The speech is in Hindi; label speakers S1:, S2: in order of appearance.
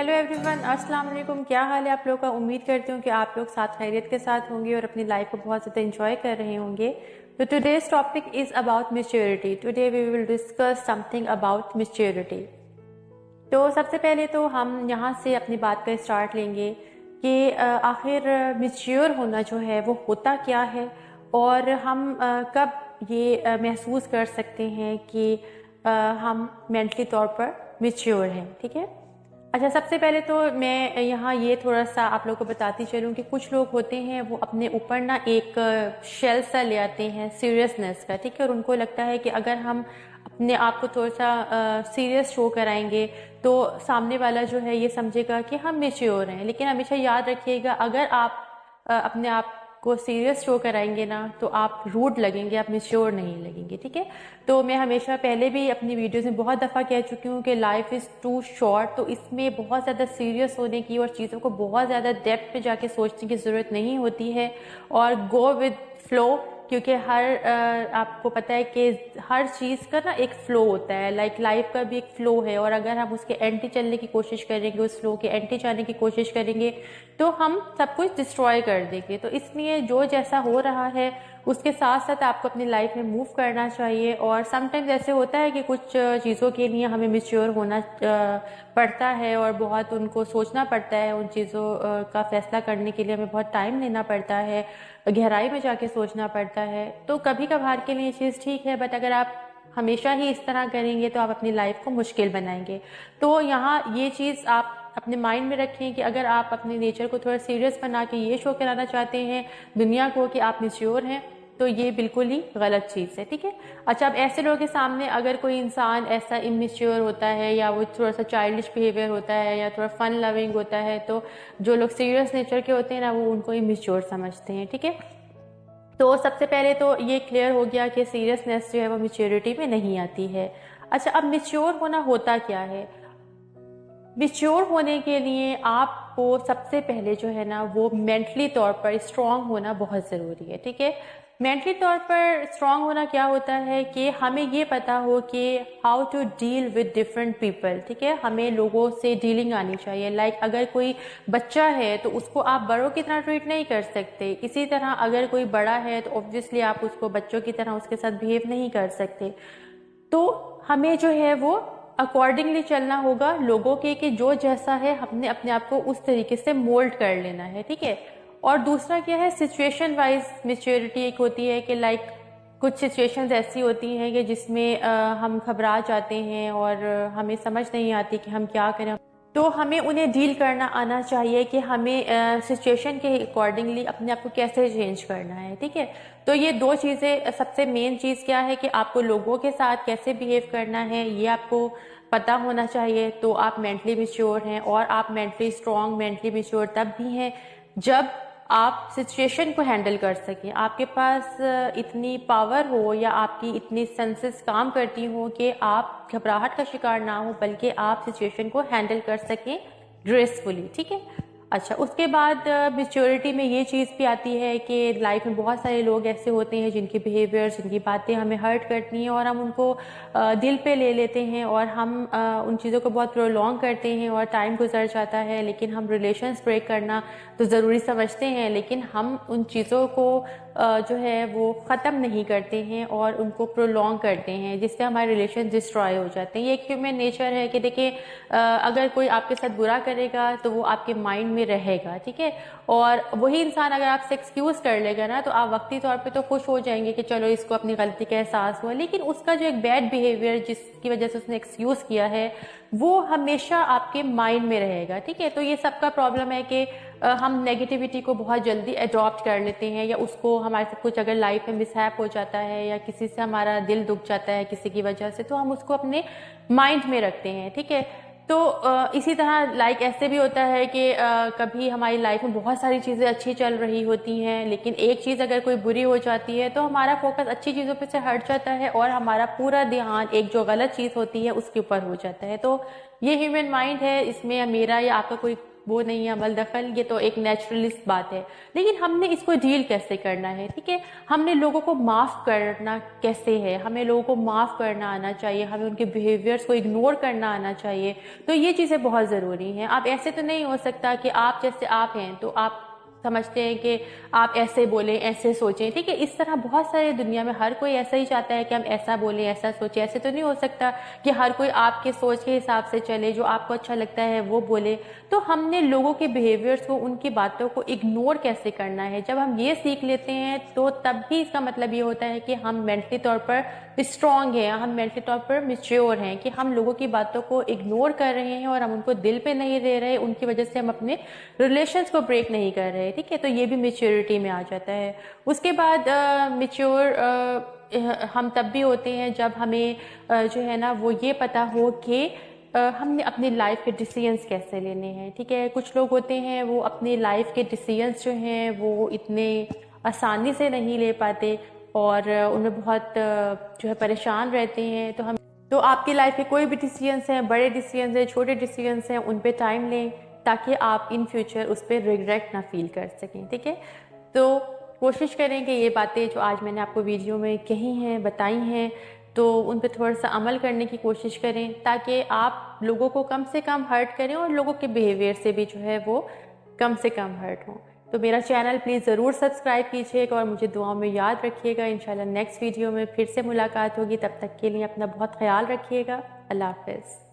S1: हेलो एवरीवन, अस्सलाम वालेकुम। क्या हाल है आप लोगों का? उम्मीद करती हूँ कि आप लोग साथ खैरियत के साथ होंगे और अपनी लाइफ को बहुत ज़्यादा एंजॉय कर रहे होंगे। तो today's topic is about maturity. Today we will discuss something about maturity. तो सबसे पहले तो हम यहाँ से अपनी बात का स्टार्ट लेंगे कि आखिर मैच्योर होना जो है वो होता क्या है, और हम कब ये महसूस कर सकते हैं कि हम मेंटली तौर पर मैच्योर हैं। ठीक है। अच्छा, सबसे पहले तो मैं यहाँ ये थोड़ा सा आप लोगों को बताती चलूँ कि कुछ लोग होते हैं वो अपने ऊपर ना एक शेल सा ले आते हैं सीरियसनेस का। ठीक है। और उनको लगता है कि अगर हम अपने आप को थोड़ा सा सीरियस शो कराएंगे तो सामने वाला जो है ये समझेगा कि हम मैच्योर हैं। लेकिन हमेशा याद रखिएगा, अगर आप अपने आप को सीरियस शो कराएंगे ना तो आप रूड लगेंगे, आप मैच्योर नहीं लगेंगे। ठीक है। तो मैं हमेशा पहले भी अपनी वीडियोस में बहुत दफ़ा कह चुकी हूँ कि लाइफ इज़ टू शॉर्ट, तो इसमें बहुत ज़्यादा सीरियस होने की और चीज़ों को बहुत ज़्यादा डेप्थ में जाके सोचने की ज़रूरत नहीं होती है, और गो विद फ्लो। क्योंकि आपको पता है कि हर चीज़ का ना एक फ़्लो होता है, लाइक लाइफ का भी एक फ़्लो है, और अगर हम उसके एंटी चलने की कोशिश करेंगे, उस फ़्लो के एंटी जाने की कोशिश करेंगे तो हम सब कुछ डिस्ट्रॉय कर देंगे। तो इसलिए जो जैसा हो रहा है उसके साथ साथ आपको अपनी लाइफ में मूव करना चाहिए। और समटाइम्स ऐसे होता है कि कुछ चीज़ों के लिए हमें मैच्योर होना पड़ता है और बहुत उनको सोचना पड़ता है, उन चीज़ों का फैसला करने के लिए हमें बहुत टाइम लेना पड़ता है, गहराई में जाके सोचना पड़ता है। तो कभी कभार के लिए ये चीज़ ठीक है, बट अगर आप हमेशा ही इस तरह करेंगे तो आप अपनी लाइफ को मुश्किल बनाएंगे। तो यहाँ ये चीज़ आप अपने माइंड में रखें कि अगर आप अपने नेचर को थोड़ा सीरियस बना के ये शो कराना चाहते हैं दुनिया को कि आप मैच्योर हैं, तो ये बिल्कुल ही गलत चीज़ है। ठीक है। अच्छा, अब ऐसे लोगों के सामने अगर कोई इंसान ऐसा इमेच्योर होता है या वो थोड़ा सा चाइल्डिश बिहेवियर होता है या थोड़ा फन लविंग होता है, तो जो लोग सीरियस नेचर के होते हैं ना वो उनको इमेच्योर समझते हैं। ठीक है। तो सबसे पहले तो ये क्लियर हो गया कि सीरियसनेस जो है वो मैच्योरिटी में नहीं आती है। अच्छा, अब मैच्योर होना होता क्या है? मैच्योर होने के लिए आपको सबसे पहले जो है ना वो मेंटली तौर पर स्ट्रांग होना बहुत ज़रूरी है। ठीक है। मेंटली तौर पर स्ट्रांग होना क्या होता है कि हमें ये पता हो कि how to deal with different people. ठीक है। हमें लोगों से डीलिंग आनी चाहिए। लाइक अगर कोई बच्चा है तो उसको आप बड़ों की तरह ट्रीट नहीं कर सकते, इसी तरह अगर कोई बड़ा है तो ऑब्वियसली आप उसको बच्चों की तरह उसके साथ बिहेव नहीं कर सकते। तो हमें जो है वो अकॉर्डिंगली चलना होगा लोगों के, कि जो जैसा है हमने अपने आप को उस तरीके से मोल्ड कर लेना है। ठीक है। और दूसरा क्या है, सिचुएशन वाइज मैच्योरिटी एक होती है कि लाइक कुछ सिचुएशंस ऐसी होती हैं कि जिसमें हम घबरा जाते हैं और हमें समझ नहीं आती कि हम क्या करें, तो हमें उन्हें डील करना आना चाहिए कि हमें सिचुएशन के अकॉर्डिंगली अपने आप को कैसे चेंज करना है। ठीक है। तो ये दो चीज़ें, सबसे मेन चीज़ क्या है कि आपको लोगों के साथ कैसे बिहेव करना है ये आपको पता होना चाहिए, तो आप मेंटली मैच्योर हैं। और आप मेंटली स्ट्रॉन्ग, मेंटली मैच्योर तब भी हैं जब आप सिचुएशन को हैंडल कर सकें, आपके पास इतनी पावर हो या आपकी इतनी सेंसेस काम करती हो कि आप घबराहट का शिकार ना हो बल्कि आप सिचुएशन को हैंडल कर सकें ग्रेसफुली। ठीक है। अच्छा, उसके बाद मैच्योरिटी में ये चीज़ भी आती है कि लाइफ में बहुत सारे लोग ऐसे होते हैं जिनके बिहेवियर, जिनकी बातें हमें हर्ट करती हैं और हम उनको दिल पे ले लेते हैं और हम उन चीज़ों को बहुत प्रोलॉन्ग करते हैं और टाइम गुजर जाता है, लेकिन हम रिलेशंस ब्रेक करना तो ज़रूरी समझते हैं, लेकिन हम उन चीज़ों को जो है वो ख़त्म नहीं करते हैं और उनको प्रोलॉन्ग करते हैं, जिससे हमारे रिलेशन डिस्ट्रॉय हो जाते हैं। ये एक ह्यूमन नेचर है कि देखिए अगर कोई आपके साथ बुरा करेगा तो वो आपके माइंड में रहेगा। ठीक है। और वही इंसान अगर आपसे एक्सक्यूज़ कर लेगा ना तो आप वक्ती तौर पे तो खुश हो जाएंगे कि चलो इसको अपनी गलती का एहसास हुआ, लेकिन उसका जो एक बैड बिहेवियर जिसकी वजह से उसने एक्सक्यूज़ किया है वो हमेशा आपके माइंड में रहेगा। ठीक है। तो ये सबका प्रॉब्लम है कि हम नेगेटिविटी को बहुत जल्दी अडॉप्ट कर लेते हैं, या उसको हमारे साथ कुछ अगर लाइफ में मिसहैप हो जाता है या किसी से हमारा दिल दुख जाता है किसी की वजह से, तो हम उसको अपने माइंड में रखते हैं। ठीक है। तो इसी तरह लाइक ऐसे भी होता है कि कभी हमारी लाइफ में बहुत सारी चीज़ें अच्छी चल रही होती हैं, लेकिन एक चीज़ अगर कोई बुरी हो जाती है तो हमारा फोकस अच्छी चीज़ों पे से हट जाता है और हमारा पूरा ध्यान एक जो गलत चीज़ होती है उसके ऊपर हो जाता है। तो ये ह्यूमन माइंड है, इसमें मेरा या आपका कोई वो नहीं है अमल दखल, ये तो एक नेचुरलिस्ट बात है। लेकिन हमने इसको डील कैसे करना है, ठीक है, हमने लोगों को माफ़ करना कैसे है, हमें लोगों को माफ़ करना आना चाहिए, हमें उनके बिहेवियर्स को इग्नोर करना आना चाहिए। तो ये चीज़ें बहुत ज़रूरी हैं। आप ऐसे तो नहीं हो सकता कि आप जैसे आप हैं तो आप समझते हैं कि आप ऐसे बोलें, ऐसे सोचें, ठीक है। इस तरह बहुत सारे दुनिया में हर कोई ऐसा ही चाहता है कि हम ऐसा बोलें, ऐसा सोचें। ऐसे तो नहीं हो सकता कि हर कोई आपके सोच के हिसाब से चले, जो आपको अच्छा लगता है वो बोले। तो हमने लोगों के बिहेवियर्स को, उनकी बातों को इग्नोर कैसे करना है, जब हम ये सीख लेते हैं तो तब भी इसका मतलब ये होता है कि हम मेंटली तौर पर स्ट्रांग हैं, हम मेंटली तौर पर मैच्योर हैं, कि हम लोगों की बातों को इग्नोर कर रहे हैं और हम उनको दिल पे नहीं ले रहे, उनकी वजह से हम अपने रिलेशंस को ब्रेक नहीं कर रहे, ठीक है। तो ये भी मैच्योरिटी में आ जाता है। उसके बाद मैच्योर हम तब भी होते हैं जब हमें जो है ना वो ये पता हो कि हमने अपनी लाइफ के डिसीजंस कैसे लेने हैं, ठीक है। कुछ लोग होते हैं वो अपनी लाइफ के डिसीजंस जो हैं वो इतने आसानी से नहीं ले पाते और उनमें बहुत जो है परेशान रहते हैं। तो आपकी लाइफ के कोई भी डिसीजंस हैं, बड़े डिसीजंस हैं, छोटे डिसीजंस हैं, उन पे टाइम लें ताकि आप इन फ्यूचर उस पर रिग्रेट ना फील कर सकें, ठीक है। तो कोशिश करें कि ये बातें जो आज मैंने आपको वीडियो में कही हैं, बताई हैं, तो उन पे थोड़ा सा अमल करने की कोशिश करें ताकि आप लोगों को कम से कम हर्ट करें और लोगों के बिहेवियर से भी जो है वो कम से कम हर्ट हों। तो मेरा चैनल प्लीज़ ज़रूर सब्सक्राइब कीजिएगा और मुझे दुआओं में याद रखिएगा। इंशाल्लाह नेक्स्ट वीडियो में फिर से मुलाकात होगी। तब तक के लिए अपना बहुत ख्याल रखिएगा। अल्लाह हाफ़िज़।